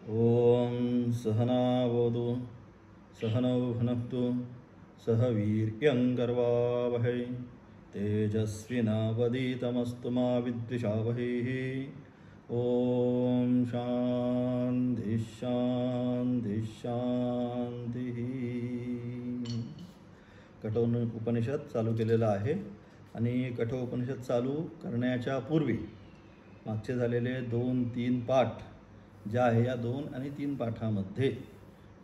ओम सहनावतु सहनौ भुनक्तु सह वीर्यङ्करवावहै तेजस्विनावधीतमस्तु मा विद्विषावहैः। ओम शांती शांती शांती। कठोपनिषद चालू केलेला आहे आणि कठोपनिषद चालू करण्याच्या पूर्वी मागचे झालेले 2-3 पाठ ज्या आहे या 2 आणि 3 पाठामध्ये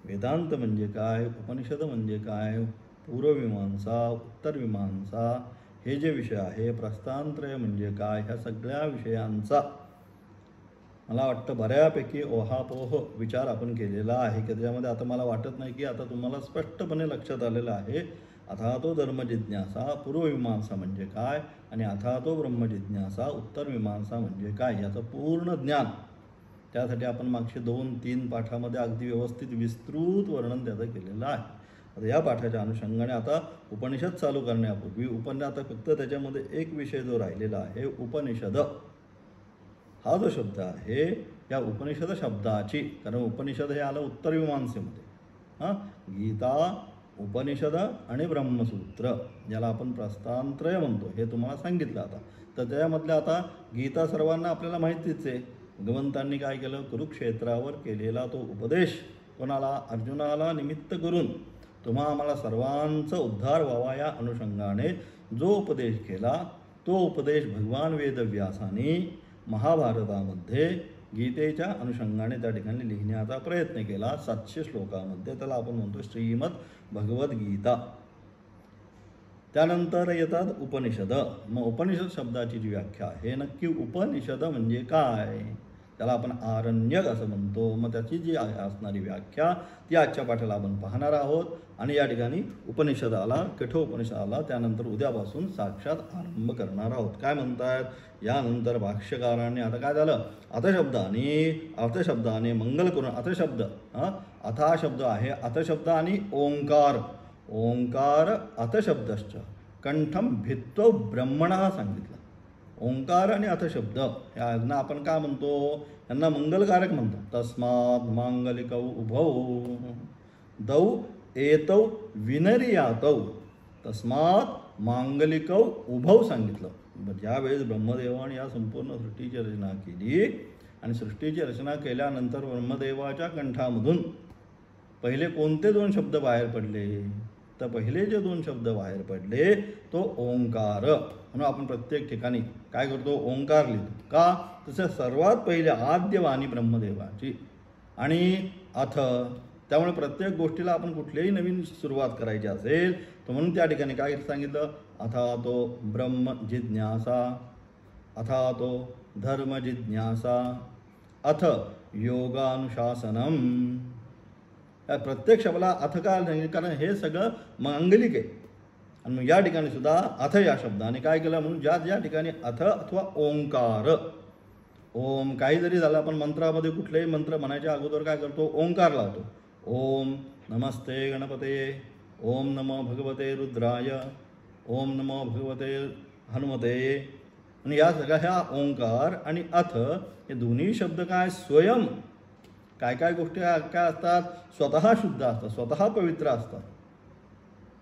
वेदांत म्हणजे काय, उपनिषद म्हणजे काय, पूर्वमीमांसा, उत्तरमीमांसा हे जे विषय आहे, प्रस्थानत्रय म्हणजे काय, ह्या सगळ्या विषयांचा मला वाटतं बऱ्यापैकी ओहापोह विचार आपण केलेला आहे की त्याच्यामध्ये आता मला वाटत नाही की आता तुम्हाला स्पष्टपणे लक्षात आलेलं आहे अथा तो धर्मजिज्ञासा पूर्वमीमांसा म्हणजे काय आणि अथा तो ब्रह्मजिज्ञासा उत्तरमीमांसा म्हणजे काय याचं पूर्ण ज्ञान. त्यासाठी आपण मागचे 2-3 पाठामध्ये अगदी व्यवस्थित विस्तृत वर्णन त्याचं केलेलं आहे. आता या पाठाच्या अनुषंगाने आता उपनिषद चालू करण्यापूर्वी आता फक्त त्याच्यामध्ये एक विषय जो राहिलेला आहे उपनिषद हा जो शब्द आहे या उपनिषद शब्दाची, कारण उपनिषद हे आलं उत्तरमीमांसेमध्ये, गीता, उपनिषद आणि ब्रह्मसूत्र ज्याला आपण प्रस्थानत्रय म्हणतो हे तुम्हाला सांगितलं. आता तर त्यामधल्या आता गीता सर्वांना आपल्याला माहितीच आहे. भगवंतांनी काय केलं, कुरुक्षेत्रावर केलेला तो उपदेश कोणाला, अर्जुनाला निमित्त करून तुम्हा आम्हाला सर्वांचा उद्धार व्हावा या अनुषंगाने जो उपदेश केला तो उपदेश भगवान वेदव्यासाने महाभारतामध्ये गीतेच्या अनुषंगाने त्या ठिकाणी लिहिण्याचा प्रयत्न केला 700 श्लोकामध्ये. त्याला आपण म्हणतो श्रीमद भगवद्गीता. त्यानंतर येतात उपनिषद. मग उपनिषद शब्दाची जी व्याख्या आहे, नक्की उपनिषद म्हणजे काय, त्याला आपण आरण्यक असं म्हणतो. मग त्याची जी असणारी व्याख्या ती आजच्या पाठाला आपण पाहणार आहोत. आणि या ठिकाणी उपनिषदाला, कठोपनिषदाला त्यानंतर उद्यापासून साक्षात आरंभ करणार आहोत. काय म्हणतात, यानंतर भाष्यकारांनी आता काय झालं, अर्थशब्दाने मंगल करून, अर्थशब्द अथा शब्द आहे, अर्थशब्द आणि ओंकार, ओंकार अर्थशब्दश्च कंठम भित्व ब्रह्मणा सांगितलं. ओंकार आणि अर्थशब्द यांना आपण काय म्हणतो, यांना मंगलकारक म्हणतो. तस्मात् मांगलिकौ उभौ दौ एतौ विनरियातौ, तस्मात् मांगलिकौ उभौ सांगितलं. ज्यावेळेस ब्रह्मदेवाने या संपूर्ण सृष्टीची रचना केली आणि सृष्टीची रचना केल्यानंतर ब्रह्मदेवाच्या कंठामधून पहिले कोणते 2 शब्द बाहेर पडले, तर पहिले जे 2 शब्द बाहेर पडले तो ओंकार. म्हणून आपण प्रत्येक ठिकाणी काय करतो, ओंकार लिहितो. का, तसं सर्वात पहिले आद्यवाणी ब्रह्मदेवाची आणि अथ, त्यामुळे प्रत्येक गोष्टीला आपण कुठलीही नवीन सुरुवात करायची असेल तर म्हणून त्या ठिकाणी काय सांगितलं, अथा तो ब्रह्म जिज्ञासा, अथा तो धर्म जिज्ञासा, अथ योगानुशासनम. या प्रत्येक शब्दाला अथ का नाही, कारण हे सगळं मांगलिक आहे. आणि मग या ठिकाणी सुद्धा अथ या शब्दाने काय केलं, म्हणून ज्या ठिकाणी अथ अथवा ओंकार, ओम काही जरी झालं आपण मंत्रामध्ये कुठलेही मंत्र म्हणायच्या अगोदर काय करतो, ओंकार लावतो. ओम नमस्ते गणपते, ओम नमो भगवते रुद्राय, ओम नमो भगवते हनुमते. आणि या सगळ्या ह्या ओंकार आणि अथ हे दोन्ही शब्द काय, स्वयं काय काय गोष्टी काय असतात, स्वतः शुद्ध असतात, स्वतः पवित्र असतात.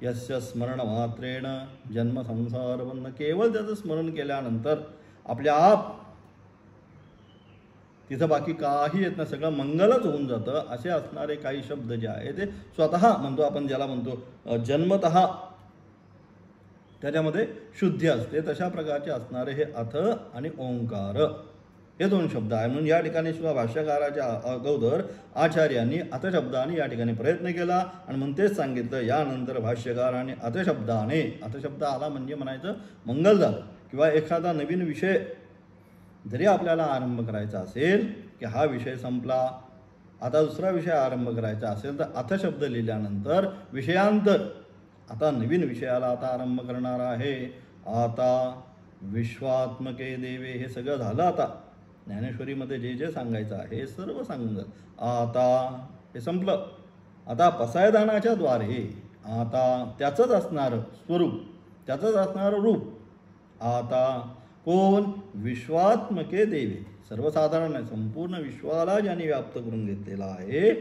यस्य स्मरण मात्रेण जन्म संसार बंध, केवळ त्याचं स्मरण केल्यानंतर आपल्या आप तिथं बाकी काही येत नाही, सगळं मंगलच होऊन जातं. असे असणारे काही शब्द जे आहे ते स्वतः म्हणतो आपण, ज्याला म्हणतो जन्मतः त्याच्यामध्ये शुद्धी असते, तशा प्रकारचे असणारे हे अथ आणि ओंकार हे 2 शब्द आहे. म्हणून या ठिकाणी सुद्धा भाष्यकाराच्या अगोदर आचार्यांनी अर्थशब्दाने या ठिकाणी प्रयत्न केला आणि म्हणून तेच सांगितलं. यानंतर भाष्यकाराने अर्थशब्दाने, अर्थशब्द आला म्हणजे म्हणायचं मंगल झालं. किंवा एखादा नवीन विषय जरी आपल्याला आरंभ करायचा असेल की हा विषय संपला, आता दुसरा विषय आरंभ करायचा असेल तर अर्थशब्द लिहिल्यानंतर विषयांतर, आता नवीन विषयाला आता आरंभ करणार आहे. आता विश्वात्मके देवे हे सगळं झालं. आता ज्ञानेश्वरीमध्ये जे जे सांगायचं आहे सर्व सांगून आता हे संपलं. आता पसायदानाच्या द्वारे आता त्याचंच असणारं स्वरूप, त्याचंच असणारं रूप, आता कोण, विश्वात्मके देवे, सर्वसाधारण नाही, संपूर्ण विश्वाला ज्यांनी व्याप्त करून घेतलेला आहे.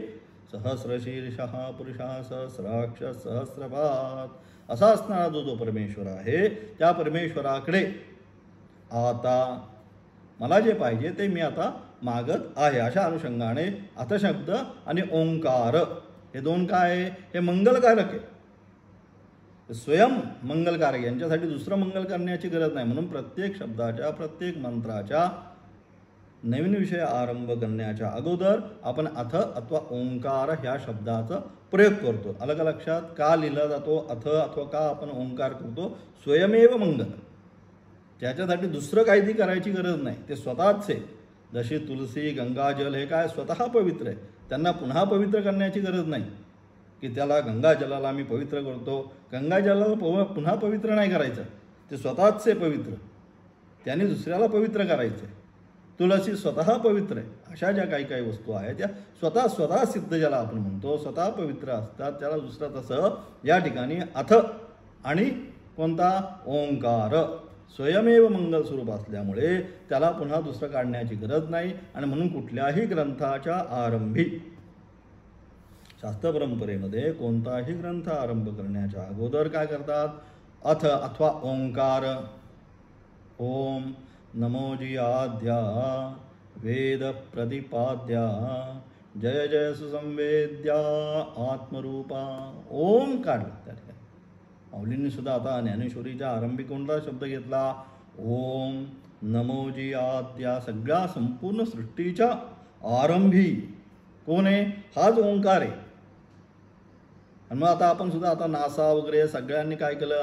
सहस्रशीर्षः पुरुषः सहस्राक्ष सहस्रपाद असा असणारा जो परमेश्वर आहे, त्या परमेश्वराकडे आता मला जे पाहिजे ते मी आता मागत आहे. अशा अनुषंगाने अथशब्द आणि ओंकार हे दोन काय आहे, हे मंगलकारक आहे, स्वयं मंगलकारक. यांच्यासाठी दुसरं मंगल करण्याची गरज नाही. म्हणून प्रत्येक शब्दाच्या प्रत्येक मंत्राच्या नवीन विषय आरंभ करण्याच्या अगोदर आपण अथ अथवा ओंकार ह्या शब्दाचा प्रयोग करतो. अलग लक्षात का लिहिला जातो अथ अथवा का आपण ओंकार करतो? स्वयमेव मंगल. त्याच्यासाठी दुसरं काहीतरी करायची गरज नाही, ते स्वतःच आहे. जशी तुलसी गंगाजल हे काय स्वतः पवित्र आहे, त्यांना पुन्हा पवित्र करण्याची गरज नाही की त्याला गंगाजलाला मी पवित्र करतो. गंगाजलाला पुन्हा पवित्र नाही करायचं, ते स्वतःच आहे पवित्र, त्यांनी दुसऱ्याला पवित्र करायचं. तुलसी स्वतः पवित्र आहे. अशा ज्या काही काही वस्तू आहेत त्या स्वतः सिद्ध ज्याला आपण म्हणतो, स्वतः पवित्र असतात, त्याला दुसरं. तसं या ठिकाणी अथ आणि कोणता ओंकार स्वयमेव मंगल स्वरूप असल्यामुळे त्याला पुन्हा दुसरं काढण्याची गरज नाही. आणि म्हणून कुठल्याही ग्रंथाच्या आरंभी शास्त्र परंपरेमध्ये कोणताही ग्रंथ आरंभ करण्याच्या अगोदर काय करतात? अथ अथवा ओंकार. ओम नमोजी आद्या वेद प्रतिपाद्या जय जय सुसंवेद्या आत्मरूपा. ओम काढला त्या ठिकाणी. माऊलींनी सुद्धा आता ज्ञानेश्वरीच्या आरंभी कोणता शब्द घेतला? ओम नमोजी आद्या. सगळ्या संपूर्ण सृष्टीच्या आरंभी कोण आहे? हाच ओंकार आहे. आणि मग आता आपण सुद्धा आता नासा वगैरे सगळ्यांनी काय केलं?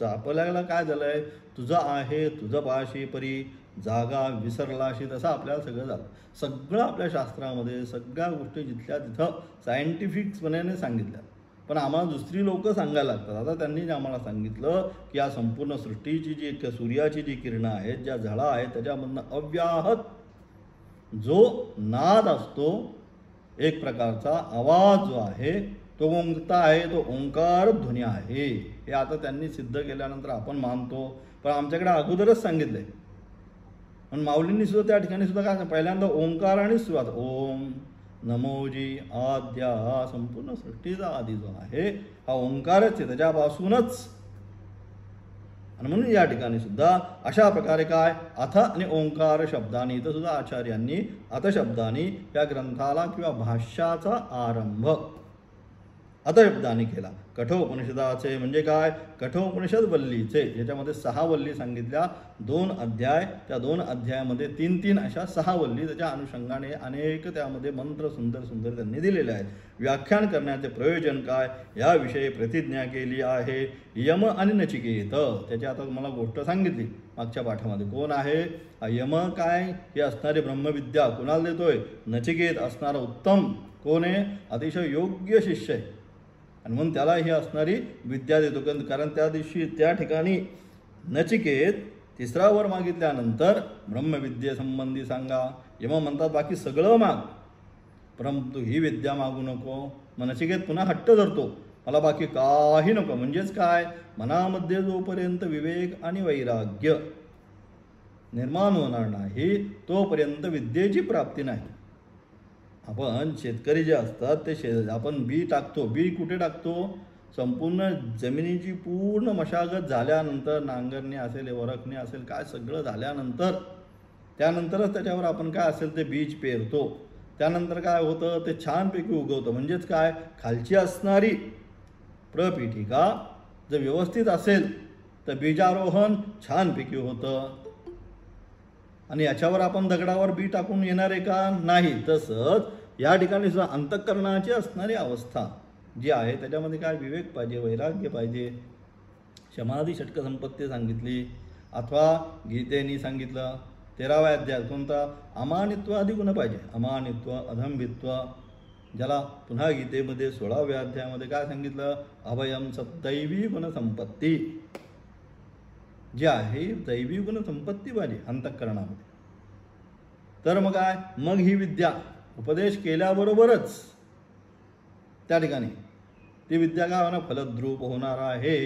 आपल्याला काय झालं आहे? तुझं आहे तुझं पाशी परी जागा विसरलाशी, तसं आपल्याला सगळं झालं. सगळं आपल्या शास्त्रामध्ये सगळ्या गोष्टी जिथल्या तिथं सायंटिफिकपणे सांगितल्या, पण आम्हाला दुसरी लोक सांगायला लागतात. आता त्यांनी आम्हाला सांगितलं की या संपूर्ण सृष्टीची जी सूर्याची जी किरणं आहेत, ज्या झळा आहेत, त्याच्यामधनं अव्याहत जो नाद असतो, एक प्रकारचा आवाज जो आहे तो कोणता आहे? तो ओंकार ध्वनी आहे. हे आता त्यांनी सिद्ध केल्यानंतर आपण मानतो, पण आमच्याकडे अगोदरच सांगितलंय. पण माऊलींनी सुद्धा त्या ठिकाणी सुद्धा काय पहिल्यांदा ओंकार आणि सुरुवात ओम नमोजी आद्या. हा संपूर्ण सृष्टीचा आदी जो आहे हा ओंकारच आहे, त्याच्यापासूनच. आणि म्हणून या ठिकाणी सुद्धा अशा प्रकारे काय अथ आणि ओंकार शब्दांनी, इथं सुद्धा आचार्यांनी अथ शब्दांनी या ग्रंथाला किंवा भाष्याचा आरंभ अथशब्दांनी केला. कठोपनिषदाचे म्हणजे काय? कठोपनिषद वल्लीचे, ज्याच्यामध्ये 6 वल्ली सांगितल्या, 2 अध्याय, त्या 2 अध्यायामध्ये 3-3 अशा 6 वल्ली, त्याच्या अनुषंगाने अनेक त्यामध्ये मंत्र सुंदर सुंदर त्यांनी दिलेले आहेत. व्याख्यान करण्याचे प्रयोजन काय याविषयी प्रतिज्ञा केली आहे यम आणि नचिकेत. त्याची आता तुम्हाला गोष्ट सांगितली मागच्या पाठामध्ये. कोण आहे यम? काय हे असणारे ब्रह्मविद्या कुणाला देतोय? नचिकेत असणारा उत्तम कोण आहे? अतिशय योग्य शिष्य आहे, आणि म्हणून त्याला ही असणारी विद्या देतो. कारण त्या दिवशी त्या ठिकाणी नचिकेत 3रा वर मागितल्यानंतर ब्रह्मविद्येसंबंधी सांगा. यम म्हणतात बाकी सगळं माग, परंतु ही विद्या मागू नको. मग नचिकेत पुन्हा हट्ट धरतो, मला बाकी काही नको. म्हणजेच काय? मनामध्ये जोपर्यंत विवेक आणि वैराग्य निर्माण होणार नाही तोपर्यंत विद्येची प्राप्ती नाही. आपण शेतकरी जे असतात ते आपण बी टाकतो. बी कुठे टाकतो? संपूर्ण जमिनीची पूर्ण मशागत झाल्यानंतर, नांगरणी असेल वरखणी असेल काय सगळं झाल्यानंतर, त्यानंतरच त्याच्यावर आपण काय असेल ते बीज पेरतो. त्यानंतर काय होतं? ते छानपैकी उगवतं. म्हणजेच काय? खालची असणारी प्रपीठिका जर व्यवस्थित असेल तर बीजारोहण छानपैकी होतं. आणि याच्यावर आपण दगडावर बी टाकून येणार आहे का? नाही. तसंच या ठिकाणी सुद्धा अंतःकरणाची असणारी अवस्था जी आहे त्याच्यामध्ये काय? विवेक पाहिजे, वैराग्य पाहिजे. समाधी षटक संपत्ती सांगितली, अथवा गीतेनी सांगितलं 13व्या अध्यायात कोणता? अमानित्व आदी गुण पाहिजे. अमानित्व अधंबित्व, ज्याला पुन्हा गीतेमध्ये 16व्या अध्यायामध्ये काय सांगितलं? अभयम सदैवी गुणसंपत्ती जी आहे, दैवी गुणसंपत्ती पाहिजे अंतःकरणामध्ये. तर मग काय? मग ही विद्या उपदेश केल्याबरोबरच त्या ठिकाणी ती विद्या काय होणार? फलद्रूप होणार आहे.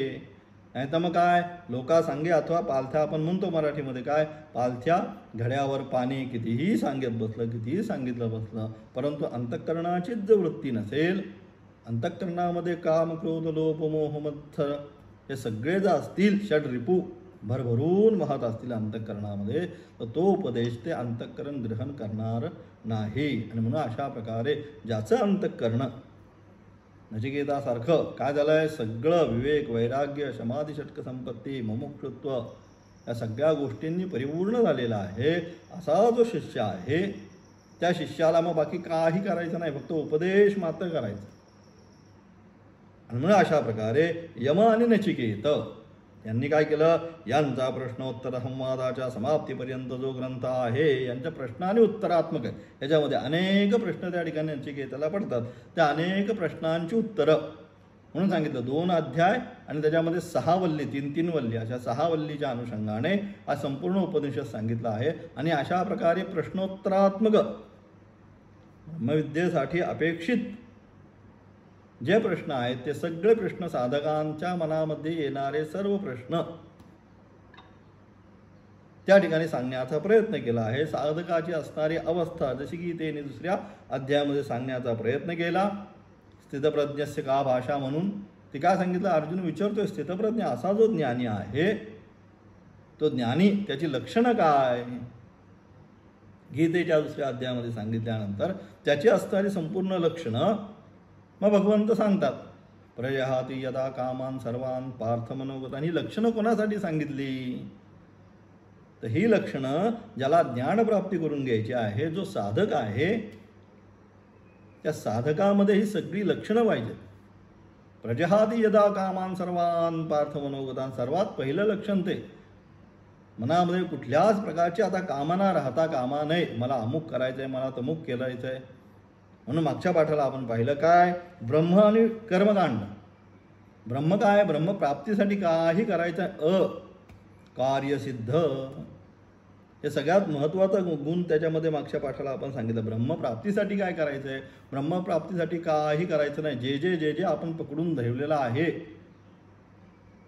नाही तर मग काय लोका सांगे अथवा पालथ्या आपण म्हणतो मराठीमध्ये काय पालथ्या घड्यावर पाणी कितीही सांगत बसलं कितीही सांगितलं बसलं परंतु अंतःकरणाचीच जर वृत्ती नसेल अंतःकरणामध्ये काम क्रोध लोभ मोह मत्सर हे सगळे जर असतील षड रिपू भरभरून वाहत असतील अंतःकरणामध्ये तर तो उपदेश ते अंतःकरण ग्रहण करणार नाही. आणि म्हणून अशा प्रकारे ज्याचं अंतःकरण नचिकेतासारखं काय झालंय सगळं विवेक वैराग्य समाधी षटक संपत्ती मुमुक्षुत्व या सगळ्या गोष्टींनी परिपूर्ण झालेला आहे असा जो शिष्य आहे त्या शिष्याला मग बाकी काही करायचं नाही फक्त उपदेश मात्र करायचा. आणि म्हणून अशा प्रकारे यम आणि नचिकेत यांनी काय केलं यांचा प्रश्नोत्तर संवादाच्या समाप्तीपर्यंत जो ग्रंथ आहे यांच्या प्रश्न आणि उत्तरात्मक आहे. याच्यामध्ये अनेक प्रश्न त्या ठिकाणी नचिकेताला पडतात. त्या अनेक प्रश्नांची उत्तरं म्हणून सांगितलं 2 अध्याय आणि त्याच्यामध्ये 6 वल्ली 3 वल्ली अशा 6 वल्लीच्या अनुषंगाने हा संपूर्ण उपनिषद सांगितला आहे. आणि अशा प्रकारे प्रश्नोत्तरात्मक ब्रह्मविद्येसाठी अपेक्षित जे प्रश्न आहेत ते सगळे प्रश्न साधकांच्या मनामध्ये येणारे सर्व प्रश्न त्या ठिकाणी सांगण्याचा प्रयत्न केला आहे. साधकाची असणारी अवस्था जशी की ते दुसऱ्या अध्यायामध्ये सांगण्याचा प्रयत्न केला. स्थितप्रज्ञस्य का भाषा म्हणून ते काय सांगितलं अर्जुन विचारतोय स्थितप्रज्ञ असा जो ज्ञानी आहे तो ज्ञानी त्याची लक्षणं काय गीतेच्या दुसऱ्या अध्यायामध्ये सांगितल्यानंतर त्याची असणारी संपूर्ण लक्षणं मग भगवंत सांगतात प्रजहाती यदा कामान सर्वान पार्थ मनोगतान. ही लक्षणं कोणासाठी सांगितली तर ही लक्षणं ज्याला ज्ञानप्राप्ती करून घ्यायची आहे जो साधक आहे त्या साधकामध्ये ही सगळी लक्षणं पाहिजेत. प्रजहाती यदा कामान सर्वान पार्थ मनोगतान सर्वात पहिलं लक्षण ते मनामध्ये कुठल्याच प्रकारची आता कामना राहता कामा नये मला अमुक करायचं आहे मला तमुक करायचं आहे. म्हणून मागच्या पाठाला आपण पाहिलं काय ब्रह्म आणि कर्मकांड. ब्रह्म काय ब्रह्मप्राप्तीसाठी काही करायचं कार्यसिद्ध हे सगळ्यात महत्त्वाचा गुण त्याच्यामध्ये मागच्या पाठाला आपण सांगितलं. ब्रह्मप्राप्तीसाठी काय करायचं आहे ब्रह्मप्राप्तीसाठी काही करायचं नाही. जे जे आपण पकडून धरलेलं आहे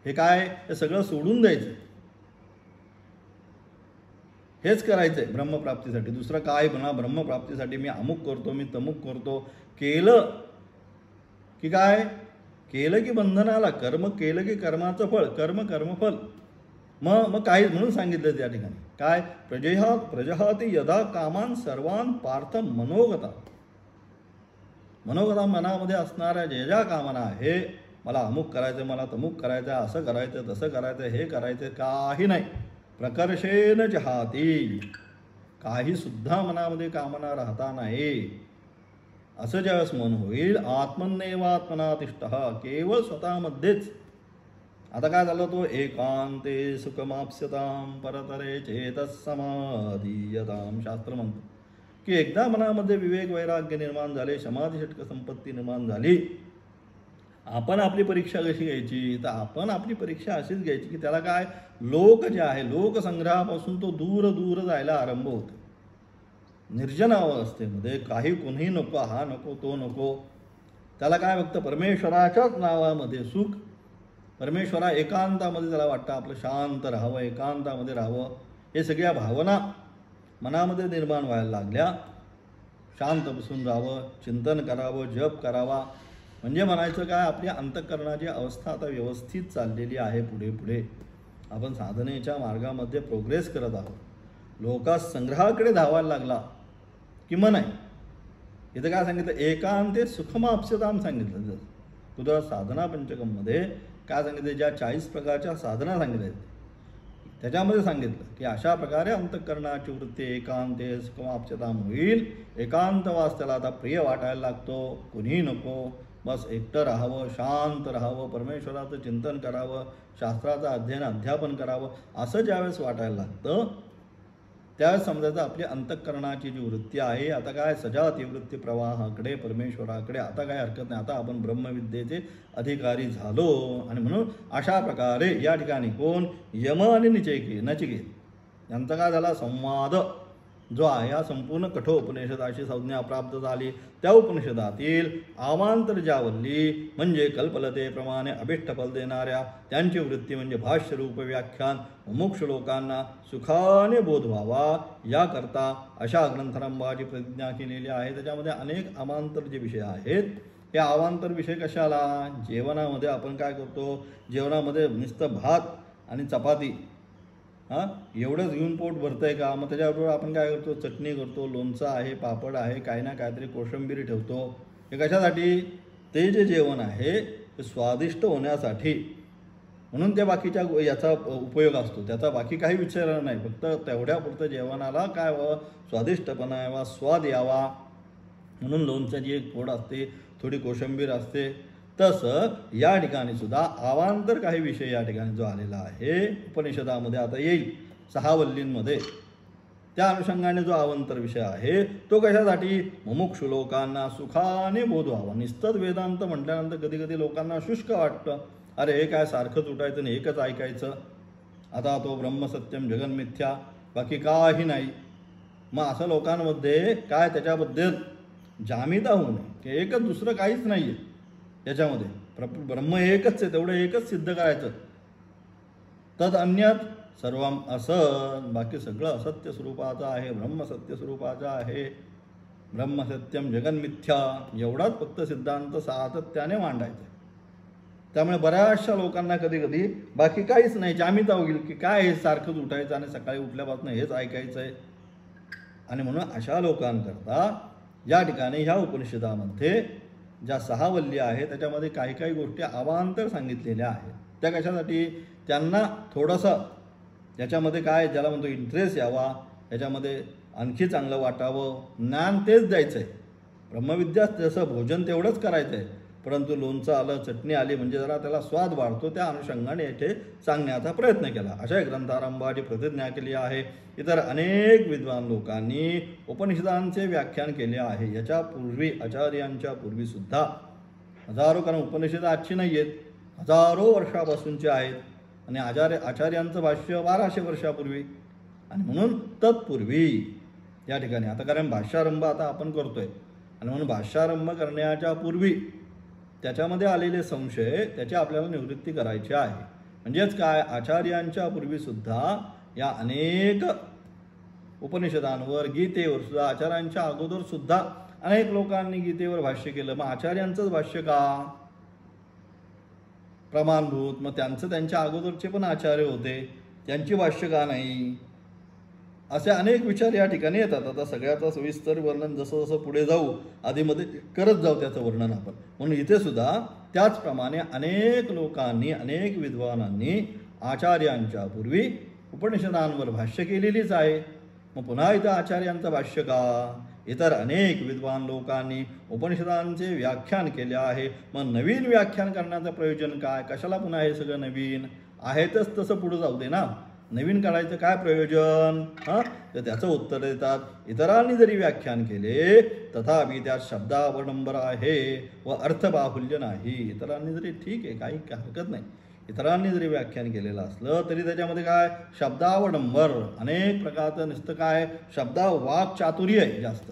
हे काय हे सगळं सोडून द्यायचं हेच करायचं आहे ब्रह्मप्राप्तीसाठी. दुसरं काय म्हणा ब्रह्मप्राप्तीसाठी मी अमुक करतो मी तमुक करतो केलं की काय केलं की बंधनाला कर्म केलं की कर्माचं फळ कर्मफल मग काही म्हणून सांगितलं त्या ठिकाणी काय प्रजहाती यदा कामान सर्वान पार्थ मनोगता. मनोगता मनामध्ये असणाऱ्या ज्या कामना आहे मला अमुक करायचं मला तमुक करायचं असं करायचं तसं करायचं हे करायचं काही नाही प्रकर्षेन जहाती काही सुद्धा मनामध्ये कामना राहता नाही. असं ज्यावेळेस मन होईल आत्मन्नेवात्मना तिष्ठः केवळ स्वतःमध्येच. आता काय झालं तो एकांते सुखमाप्स्यताम परतरे चेतस समाधीयताम. शास्त्र म्हणतो की एकदा मनामध्ये विवेक वैराग्य निर्माण झाले समाधी षटक संपत्ती निर्माण झाली आपण आपली परीक्षा कशी घ्यायची तर आपण आपली परीक्षा अशीच घ्यायची की त्याला काय लोक जे आहे लोकसंग्रहापासून तो दूर जायला आरंभ होतो. निर्जन अवस्थेमध्ये काही कोणीही नको हा नको तो नको त्याला काय फक्त परमेश्वराच्याच नावामध्ये सुख परमेश्वरा एकांतामध्ये त्याला वाटतं आपलं शांत राहावं एकांतामध्ये राहावं. हे सगळ्या भावना मनामध्ये निर्माण व्हायला लागल्या. शांत बसून राहावं चिंतन करावं जप करावा म्हणजे म्हणायचं काय आपल्या अंतःकरणाची अवस्था आता व्यवस्थित चाललेली आहे. पुढे आपण साधनेच्या मार्गामध्ये प्रोग्रेस करत आहोत. लोकांस संग्रहाकडे धावायला लागला की मग नाही. इथं काय सांगितलं एकांते सुखमाप्स्यताम सांगितलं. तुझ्या साधना पंचकमध्ये काय सांगितलं ज्या 40 प्रकारच्या साधना सांगितल्या त्याच्यामध्ये सांगितलं की अशा प्रकारे अंतःकरणाची वृत्ती एकांते सुखमाप्स्यताम होईल. एकांतवास त्याला आता प्रिय वाटायला लागतो. कुणीही नको बस एकटं राहावं शांत राहावं परमेश्वराचं चिंतन करावं शास्त्राचं अध्ययन अध्यापन करावं असं ज्यावेळेस वाटायला लागतं त्यावेळेस समजायचं आपली अंतःकरणाची जी वृत्ती आहे आता काय सजाती वृत्ती प्रवाहाकडे परमेश्वराकडे आता काय हरकत नाही. आता आपण ब्रह्मविद्येचे अधिकारी झालो. आणि म्हणून अशा प्रकारे या ठिकाणी कोण यम आणि नचिकेत यांचा काय झाला संवाद जो आहे या संपूर्ण कठोपनिषदाची संज्ञा प्राप्त झाली त्या उपनिषदातील अवांतर ज्या वल्ली म्हणजे कल्पलतेप्रमाणे अभिष्टफल देणाऱ्या त्यांची वृत्ती म्हणजे भाष्यरूप व्याख्यान मुमुक्ष लोकांना सुखाने बोध व्हावा याकरता अशा ग्रंथारंभाची प्रतिज्ञा केलेली आहे. त्याच्यामध्ये अनेक अवांतर जे विषय आहेत हे अवांतर विषय कशाला, जेवणामध्ये आपण काय करतो, जेवणामध्ये नुसतं भात आणि चपाती एवढंच घेऊन पोट भरतं आहे का, मग त्याच्याबरोबर आपण काय करतो, चटणी करतो, लोणचं आहे, पापड आहे, काही ना काहीतरी कोशिंबीर ठेवतो. हे कशासाठी, ते जे जेवण आहे ते स्वादिष्ट होण्यासाठी, म्हणून ते बाकीच्या याचा उपयोग असतो, त्याचा बाकी काही विचार नाही, फक्त तेवढ्यापुरतं जेवणाला काय व्हावं, स्वादिष्टपणा यावा, स्वाद यावा म्हणून लोणच्याची एक फोड असते, थोडी कोशिंबीर असते. तसं या ठिकाणी सुद्धा अवांतर काही विषय या ठिकाणी जो आलेला आहे उपनिषदामध्ये आता येईल 6 वल्लींमध्ये, त्या अनुषंगाने जो अवांतर विषय आहे तो कशासाठी, मुमुक्षु लोकांना सुखाने बोध व्हावा. निस्तद वेदांत म्हटल्यानंतर कधी कधी लोकांना शुष्क वाटतं, अरे हे काय सारखंच उठायचं आणि एकच ऐकायचं, आता तो ब्रह्मसत्यम जगन्मिथ्या बाकी काही नाही. मग असं लोकांमध्ये काय त्याच्याबद्दल जामीता होऊ नये की एकच, दुसरं काहीच नाही आहे याच्यामध्ये, ब्रह्म एकच आहे, तेवढं एकच सिद्ध करायचं. तद अन्यत सर्व असत, बाकी सगळं असत्य स्वरूपाचं आहे, ब्रह्म सत्य स्वरूपाचं आहे, ब्रह्मसत्यम जगन्मिथ्या एवढाच फक्त सिद्धांत सातत्याने मांडायचा. त्यामुळे बऱ्याचशा लोकांना कधी कधी बाकी काहीच नाही, जामीता होईल की काय हे सारखंच उठायचं आणि सकाळी उठल्यापासून हेच ऐकायचं आहे. आणि म्हणून अशा लोकांकरता या ठिकाणी ह्या उपनिषदामध्ये ज्या 6 वल्ली आहे त्याच्यामध्ये काही काही गोष्टी अवांतर सांगितलेल्या आहेत. त्या कशासाठी, त्यांना थोडंसं याच्यामध्ये काय ज्याला म्हणतो इंटरेस्ट यावा, याच्यामध्ये आणखी चांगलं वाटावं, ज्ञान तेच द्यायचं आहे. ब्रह्मविद्या जसं भोजन तेवढंच करायचं आहे, परंतु लोणचं आलं, चटणी आली म्हणजे जरा त्याला स्वाद वाढतो, त्या अनुषंगाने येथे सांगण्याचा प्रयत्न केला. अशा ग्रंथारंभाची प्रतिज्ञा केली आहे. इतर अनेक विद्वान लोकांनी उपनिषदांचे व्याख्यान केले आहे. याच्या पूर्वी आचार्यांच्या पूर्वीसुद्धा हजारो, कारण उपनिषद आजची नाही आहेत, हजारो वर्षापासूनचे आहेत आणि आचार्यांचं भाष्य 1200 वर्षापूर्वी. आणि म्हणून तत्पूर्वी या ठिकाणी आता, कारण भाष्यारंभ आता आपण करतोय आणि म्हणून भाष्यारंभ करण्याच्या पूर्वी त्याच्यामध्ये आलेले संशय त्याची आपल्याला निवृत्ती करायची आहे. म्हणजेच काय, आचार्यांच्या पूर्वीसुद्धा या अनेक उपनिषदांवर, गीतेवर सुद्धा, आचार्यांच्या अगोदर सुद्धा अनेक लोकांनी गीतेवर भाष्य केलं. मग आचार्यांचंच भाष्य का प्रमाणभूत, मग त्यांच्या अगोदरचे पण आचार्य होते, त्यांची भाष्य का नाही, असे अनेक विचार या ठिकाणी येतात. आता सगळ्याचं सविस्तर वर्णन जसं जसं पुढे जाऊ आधीमध्ये करत जाऊ त्याचं वर्णन आपण. म्हणून इथे सुद्धा त्याचप्रमाणे अनेक लोकांनी, अनेक विद्वानांनी आचार्यांच्या पूर्वी उपनिषदांवर भाष्य केलेलीच आहे. मग पुन्हा इथं आचार्यांचं भाष्य का, इतर अनेक विद्वान लोकांनी उपनिषदांचे व्याख्यान केले आहे. मग नवीन व्याख्यान करण्याचं प्रयोजन काय, कशाला पुन्हा हे सगळं नवीन आहेतच तसं पुढं जाऊ दे ना, नवीन काढायचं काय प्रयोजन, तर त्याचं उत्तर देतात, इतरांनी जरी व्याख्यान केले तथापि त्यात शब्दावडंबर आहे व अर्थबाहुल्य नाही. इतरांनी जरी, ठीक आहे, काही हरकत नाही, इतरांनी जरी व्याख्यान केलेलं असलं तरी त्याच्यामध्ये काय शब्दावडंबर, अनेक प्रकारचं नुसतं काय वाक चातुर्य आहे जास्त,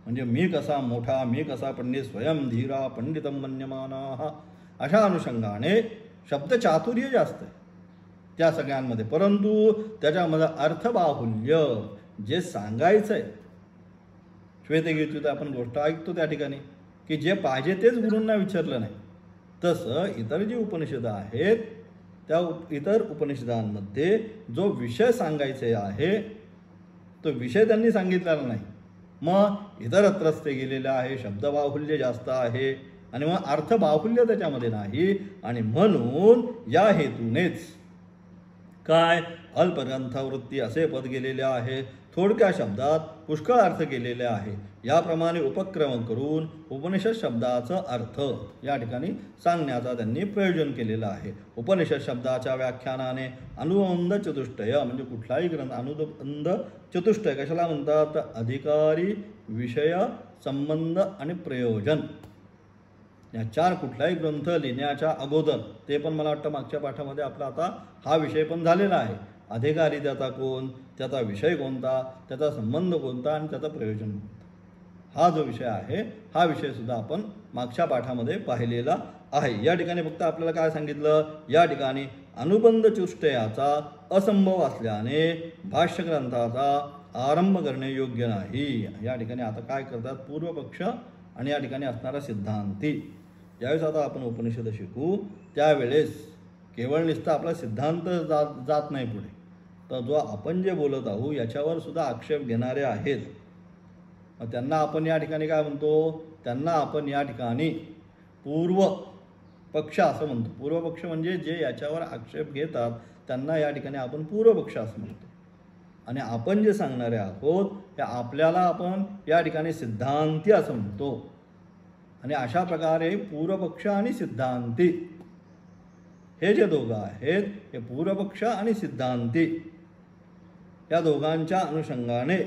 म्हणजे मी कसा मोठा, मी कसा पंडित, स्वयं धीरा पंडितम मन्यमाना, अशा अनुषंगाने शब्द चातुर्य जास्त आहे त्या सगळ्यांमध्ये. परंतु त्याच्यामध्ये अर्थबाहुल्य जे सांगायचं आहे, श्वेतगीतेत आपण गोष्ट ऐकतो त्या ठिकाणी की जे पाहिजे तेच गुरूंना विचारलं नाही, तसं इतर जी उपनिषदं आहेत त्या इतर उपनिषदांमध्ये जो विषय सांगायचे आहे तो विषय त्यांनी सांगितलेला नाही. मग इतरत्रच ते गेलेलं आहे, शब्दबाहुल्य जास्त आहे आणि मग अर्थबाहुल्य त्याच्यामध्ये नाही. आणि म्हणून या हेतूनेच काय अल्पग्रंथवृत्ती असे पद गेलेले आहे, थोडक्या शब्दात पुष्कळ अर्थ केलेले आहे. याप्रमाणे उपक्रम करून उपनिषद शब्दाचा अर्थ या ठिकाणी सांगण्याचा त्यांनी प्रयोजन केलेलं आहे. उपनिषद शब्दाच्या व्याख्यानाने अनुबंध चतुष्टय, म्हणजे कुठलाही ग्रंथ अनुबंध चतुष्टय कशाला म्हणतात, अधिकारी, विषय, संबंध आणि प्रयोजन, या 4 कुठलाही ग्रंथ लिहिण्याच्या अगोदर, ते पण मला वाटतं मागच्या पाठामध्ये आपला आता हा विषय पण झालेला आहे. अधिकारी त्याचा कोण, त्याचा विषय कोणता, त्याचा संबंध कोणता आणि त्याचं प्रयोजन कोणतं, हा जो विषय आहे हा विषयसुद्धा आपण मागच्या पाठामध्ये पाहिलेला आहे. या ठिकाणी फक्त आपल्याला काय सांगितलं, या ठिकाणी अनुबंध चतुष्टयाचा असंभव असल्याने भाष्यग्रंथाचा आरंभ करणे योग्य नाही. या ठिकाणी आता काय करतात, पूर्वपक्ष आणि या ठिकाणी असणारा सिद्धांती. ज्यावेळेस आता आपण उपनिषद शिकू त्यावेळेस केवळ नुसता आपला सिद्धांत जात नाही पुढे, तर जो आपण जे बोलत आहोत याच्यावर सुद्धा आक्षेप घेणारे आहेत. मग त्यांना आपण या ठिकाणी काय म्हणतो, त्यांना आपण या ठिकाणी पूर्व पक्ष असं म्हणतो. पूर्वपक्ष म्हणजे जे याच्यावर आक्षेप घेतात त्यांना या ठिकाणी आपण पूर्वपक्ष असं म्हणतो. आणि आपण जे सांगणारे आहोत ते आपल्याला आपण या ठिकाणी सिद्धांती असं म्हणतो. आणि अशा प्रकारे पूर्वपक्ष आणि सिद्धांती हे जे दोघं आहेत, हे पूर्वपक्ष आणि सिद्धांती या दोघांच्या अनुषंगाने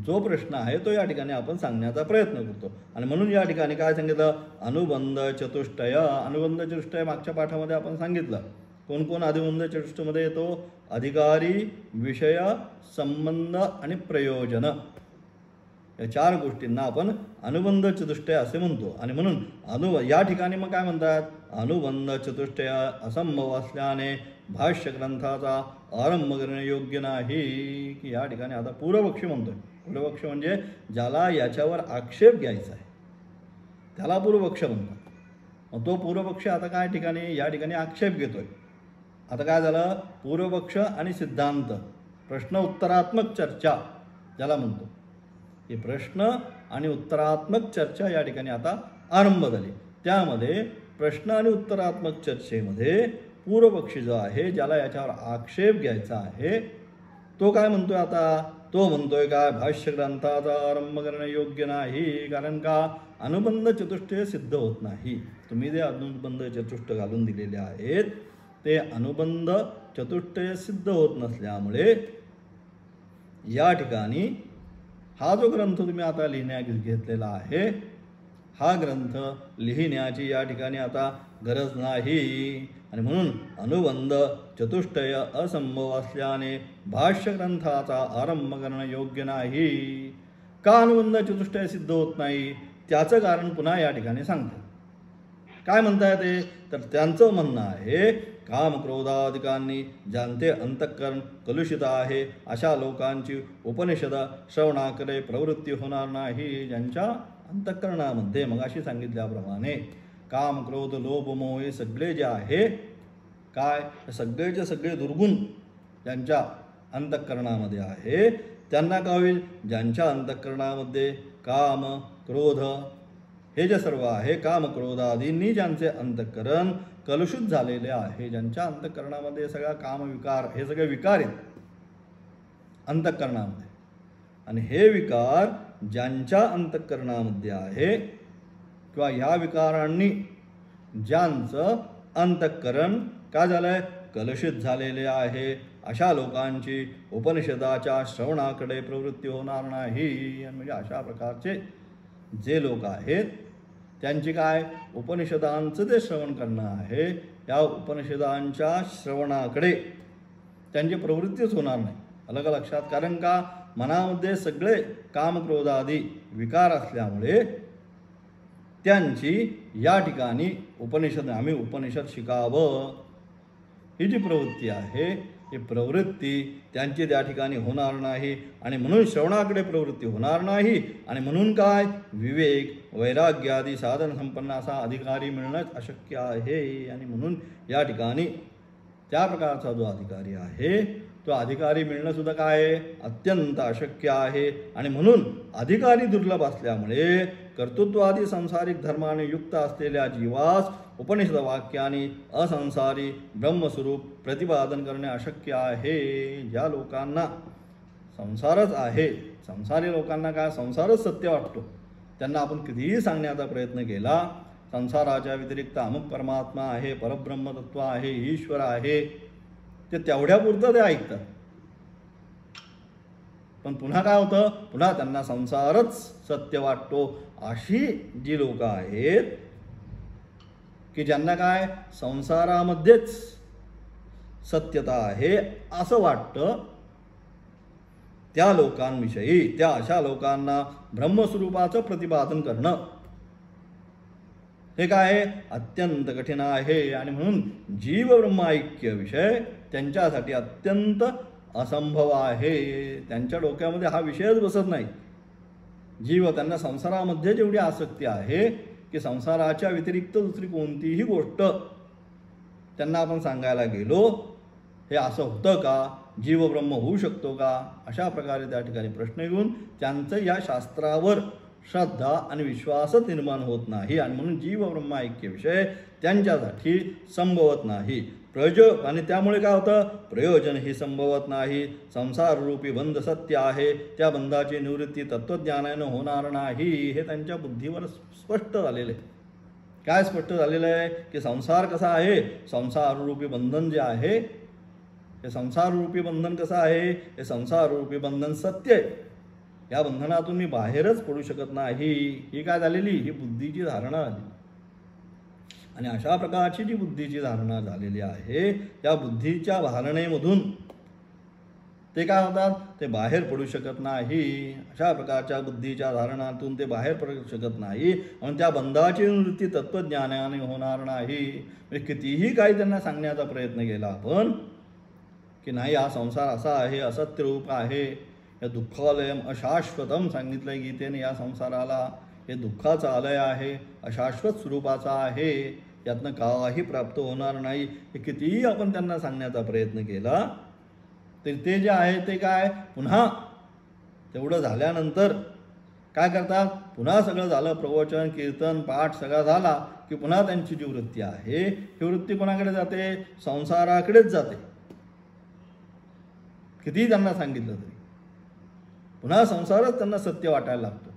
जो प्रश्न आहे तो या ठिकाणी आपण सांगण्याचा प्रयत्न करतो. आणि म्हणून या ठिकाणी काय सांगितलं, अनुबंध चतुष्टय. अनुबंध चतुष्टय मागच्या पाठामध्ये आपण सांगितलं. कोण कोण अनुबंध चतुष्टयमध्ये येतो, अधिकारी, विषय, संबंध आणि प्रयोजन, या चार गोष्टींना आपण अनुबंध चतुष्टय असे म्हणतो. आणि म्हणून या ठिकाणी मग काय म्हणतात, अनुबंध चतुष्टय असंभव असल्याने भाष्यग्रंथाचा आरंभ करणे योग्य नाही. की या ठिकाणी आता पूर्वपक्षी म्हणतोय. पूर्वपक्ष म्हणजे ज्याला याच्यावर आक्षेप घ्यायचा आहे त्याला पूर्वपक्ष म्हणतात. मग तो पूर्वपक्ष आता काय ठिकाणी या ठिकाणी आक्षेप घेतोय. आता काय झालं, पूर्वपक्ष आणि सिद्धांत, प्रश्न उत्तरात्मक चर्चा ज्याला म्हणतो, ही प्रश्न आणि उत्तरात्मक चर्चा या ठिकाणी आता आरंभ झाली. त्यामध्ये प्रश्न आणि उत्तरात्मक चर्चेमध्ये पूर्वपक्षी जो आहे, ज्याला याच्यावर आक्षेप घ्यायचा आहे, तो काय म्हणतोय आता, तो म्हणतोय काय, भाष्यग्रंथाचा आरंभ करणे योग्य नाही. कारण का, अनुबंध चतुष्टय सिद्ध होत नाही. तुम्ही जे अनुबंध चतुष्ट घालून दिलेले आहेत ते अनुबंध चतुष्टय सिद्ध होत नसल्यामुळे या ठिकाणी हा जो ग्रंथ तुम्ही आता लिहिण्यास घेतलेला आहे, हा ग्रंथ लिहिण्याची या ठिकाणी आता गरज नाही. आणि म्हणून अनुबंध चतुष्टय असंभव असल्याने भाष्यग्रंथाचा आरंभ करणं योग्य नाही. का अनुबंध चतुष्टय सिद्ध होत नाही, त्याचं कारण पुन्हा या ठिकाणी सांगतात. काय म्हणताय ते, तर त्यांचं म्हणणं आहे, कामक्रोधादिकांनी ज्यांचे अंतःकरण कलुषित आहे अशा लोकांची उपनिषद श्रवणाकडे प्रवृत्ती होणार नाही. ज्यांच्या अंतःकरणामध्ये मगाशी सांगितल्याप्रमाणे काम, क्रोध, लोभ, मोह हे सगळे जे आहे काय, सगळेचे सगळे दुर्गुण ज्यांच्या अंतःकरणामध्ये आहे त्यांना काय होईल, ज्यांच्या अंतःकरणामध्ये काम, क्रोध हे जे सर्व आहे, काम, क्रोधादींनी ज्यांचे अंतःकरण कलुषित झालेले आहे, ज्यांच्या अंतःकरणामध्ये सगळा कामविकार हे सगळे विकार आहेत अंतःकरणामध्ये, आणि हे विकार ज्यांच्या अंतःकरणामध्ये आहे किंवा ह्या विकारांनी ज्यांचं अंतःकरण काय झालंय, कलुषित झालेले आहे, अशा लोकांची उपनिषदाच्या श्रवणाकडे प्रवृत्ती होणार नाही. म्हणजे अशा प्रकारचे जे लोक आहेत त्यांची काय, उपनिषदांचं जे श्रवण करणं आहे, या उपनिषदांच्या श्रवणाकडे त्यांची प्रवृत्तीच होणार नाही. अलग लक्षात, कारण का, मनामध्ये सगळे कामक्रोधादी विकार असल्यामुळे त्यांची या ठिकाणी आम्ही उपनिषद शिकावं ही जी प्रवृत्ती आहे, ही प्रवृत्ती त्यांची त्या ठिकाणी होणार नाही. आणि म्हणून श्रवणाकडे प्रवृत्ती होणार नाही. आणि म्हणून काय, विवेक, वैराग्य आदी साधन संपन्न असा अधिकारी मिळणंच अशक्य आहे. आणि म्हणून या ठिकाणी त्या प्रकारचा जो अधिकारी आहे तो अधिकारी मिळणं सुद्धा काय आहे, अत्यंत अशक्य आहे. आणि म्हणून अधिकारी दुर्लभ असल्यामुळे कर्तृत्वादी संसारिक धर्माने युक्त असलेल्या जीवास उपनिषद वाक्याने असंसारी ब्रह्मस्वरूप प्रतिपादन करणे अशक्य आहे. ज्या लोकांना संसारच आहे, संसारी लोकांना काय संसारच सत्य वाटतो, त्यांना आपण कितीही सांगण्याचा प्रयत्न केला, संसाराच्या व्यतिरिक्त अमुक परमात्मा आहे, परब्रह्मतत्व आहे, ईश्वर आहे, ते तेवढ्यापुरतं ते ऐकतात. पण पुन्हा काय होतं, पुन्हा त्यांना संसारच सत्य वाटतो. अशी जी लोक आहेत की ज्यांना काय संसारामध्येच सत्यता आहे असं वाटतं, त्या लोकांविषयी, त्या अशा लोकांना ब्रह्मस्वरूपाचं प्रतिपादन करणं हे काय अत्यंत कठीण आहे. आणि म्हणून जीव ब्रह्माऐक्य विषय त्यांच्यासाठी अत्यंत असंभव आहे. त्यांच्या डोक्यामध्ये हा विषयच बसत नाही. जीव त्यांना संसारामध्ये जेवढी आसक्ती आहे की संसाराच्या व्यतिरिक्त दुसरी कोणतीही गोष्ट त्यांना आपण सांगायला गेलो हे असं होतं का, जीव ब्रह्म होऊ शकतो का, अशा प्रकारे त्या ठिकाणी प्रश्न घेऊन त्यांचं या शास्त्रावर श्रद्धा आणि विश्वासच निर्माण होत नाही. आणि म्हणून जीव ब्रह्म ऐक्य विषय त्यांच्यासाठी संभवत नाही. आणि त्यामुळे काय होतं, प्रयोजनही संभवत नाही. संसाररूपी बंध सत्य आहे, त्या बंधाची निवृत्ती तत्त्वज्ञानाने होणार नाही हे त्यांच्या बुद्धीवर स्पष्ट झालेलं आहे. काय स्पष्ट झालेलं आहे की संसार कसा आहे, संसाररूपी बंधन जे आहे हे संसाररूपी बंधन कसं आहे, हे संसाररूपी बंधन सत्य आहे. या बंधनातून मी बाहेरच पडू शकत नाही. ही काय झालेली, ही बुद्धीची धारणा झाली. आणि अशा प्रकारची जी बुद्धीची धारणा झालेली आहे, या बुद्धीच्या धारणेमधून ते काय होतात, ते बाहेर पडू शकत नाही. अशा प्रकारच्या बुद्धीच्या धारणातून ते बाहेर पडू शकत नाही. म्हणून त्या बंधाची निवृत्ती तत्त्वज्ञानाने होणार नाही. म्हणजे कितीही काही त्यांना सांगण्याचा प्रयत्न केला आपण की नाही, हा संसार असा आहे, असत्य रूप आहे, या दुःखालयम अशाश्वतम सांगितलंय गीतेने. या संसाराला हे दुःखाचं आलय आहे, अशाश्वत स्वरूपाचा आहे, यातनं काही प्राप्त होणार नाही. हे कितीही आपण त्यांना सांगण्याचा प्रयत्न केला तर ते जे आहे ते काय पुन्हा तेवढं झाल्यानंतर काय करतात, पुन्हा सगळं झालं, प्रवचन कीर्तन पाठ सगळा झाला की पुन्हा त्यांची जी वृत्ती आहे ही वृत्ती कोणाकडे जाते, संसाराकडेच जाते. कितीही त्यांना सांगितलं तरी पुन्हा संसारच त्यांना सत्य वाटायला लागतो.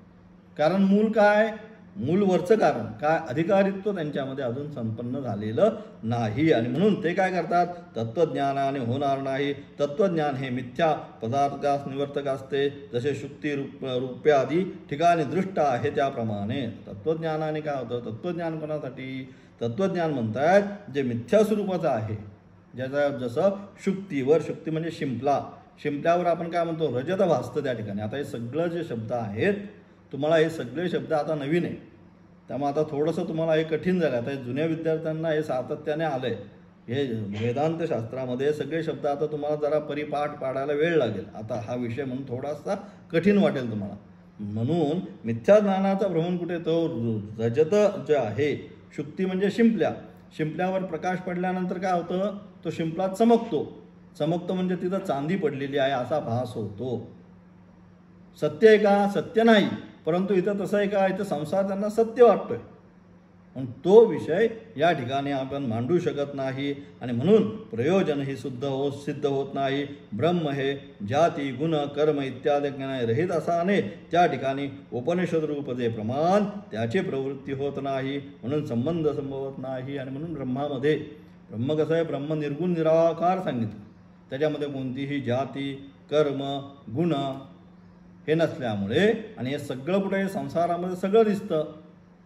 कारण मूल काय, मूल वरचं कारण काय, अधिकारित्व त्यांच्यामध्ये अजून संपन्न झालेलं नाही. आणि म्हणून ते काय करतात, तत्त्वज्ञानाने होणार नाही. तत्त्वज्ञान हे मिथ्या पदार्थास निवर्तक असते. जसे शुक्ती रूप्यादी ठिकाणी दृष्ट आहे त्याप्रमाणे तत्त्वज्ञानाने काय होतं, तत्त्वज्ञान कोणासाठी, तत्त्वज्ञान म्हणतात जे मिथ्या स्वरूपाचं आहे, ज्याचा जसं शुक्तीवर, शुक्ती म्हणजे शिंपल्यावर आपण काय म्हणतो, रजत भासतं त्या ठिकाणी. आता हे सगळं जे शब्द आहेत तुम्हाला, हे सगळे शब्द आता नवीन आहे, त्यामुळे आता थोडंसं तुम्हाला हे कठीण झालं. आता जुन्या विद्यार्थ्यांना हे सातत्याने आलं आहे. हे वेदांत शास्त्रामध्ये सगळे शब्द आता तुम्हाला जरा परिपाठ पाडायला वेळ लागेल. आता हा विषय म्हणून थोडासा कठीण वाटेल तुम्हाला. म्हणून मिथ्या ज्ञानाचा भ्रमण कुठे, तो रजत जे आहे, शुक्ती म्हणजे शिंपल्यावर प्रकाश पडल्यानंतर काय होतं, तो शिंपला चमकतो म्हणजे तिथं चांदी पडलेली आहे असा भास होतो. सत्य आहे का, सत्य नाही. परंतु इथं तसं आहे का, इथं संसार त्यांना सत्य वाटतोय. पण तो विषय या ठिकाणी आपण मांडू शकत नाही. आणि म्हणून प्रयोजनही सिद्ध होत नाही. ब्रह्म हे जाती गुण कर्म इत्यादी ज्ञानाने रहित असाने त्या ठिकाणी उपनिषद रूप जे प्रमाण त्याची प्रवृत्ती होत नाही, म्हणून संबंध संभवत नाही. आणि म्हणून ब्रह्म कसं आहे, ब्रह्म निर्गुण निराकार सांगितलं. त्याच्यामध्ये कोणतीही जाती कर्म गुण हे नसल्यामुळे, आणि हे सगळं कुठे संसारामध्ये सगळं दिसतं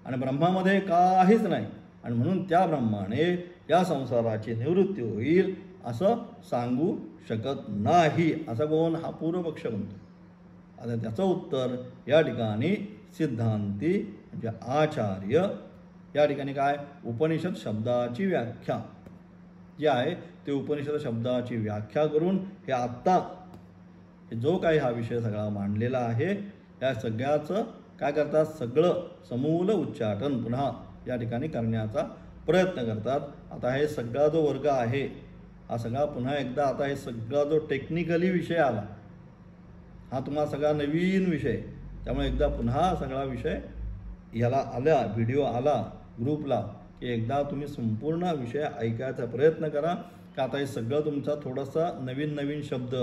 आणि ब्रह्मामध्ये काहीच नाही. आणि म्हणून त्या ब्रह्माने या संसाराची निवृत्ती होईल असं सांगू शकत नाही, असा कोण, हा पूर्वपक्ष म्हणतो. आता त्याचं उत्तर या ठिकाणी सिद्धांती म्हणजे आचार्य या ठिकाणी काय, उपनिषद शब्दाची व्याख्या जी आहे ते उपनिषद शब्दाची व्याख्या करून हे आत्ता जो काही हा विषय सगळा मांडलेला आहे या सगळ्याचं काय करतात, सगळं समूल उच्चाटन पुन्हा या ठिकाणी करण्याचा प्रयत्न करतात. आता हे सगळा जो वर्ग आहे हा सगळा पुन्हा एकदा, आता हे सगळा जो टेक्निकली विषय आला हा तुम्हाला सगळा नवीन विषय, त्यामुळे एकदा पुन्हा सगळा विषय याला आला, व्हिडिओ आला ग्रुपला की एकदा तुम्ही संपूर्ण विषय ऐकायचा प्रयत्न करा. का आता हे सगळं तुमचा थोडासा नवीन शब्द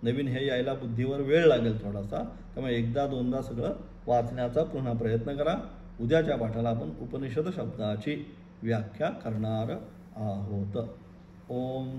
नवीन हे यायला बुद्धीवर वेळ लागेल थोडासा, त्यामुळे एकदा दोनदा सगळं वाचण्याचा पुन्हा प्रयत्न करा. उद्याच्या पाठाला आपण उपनिषद शब्दाची व्याख्या करणार आहोत. ओम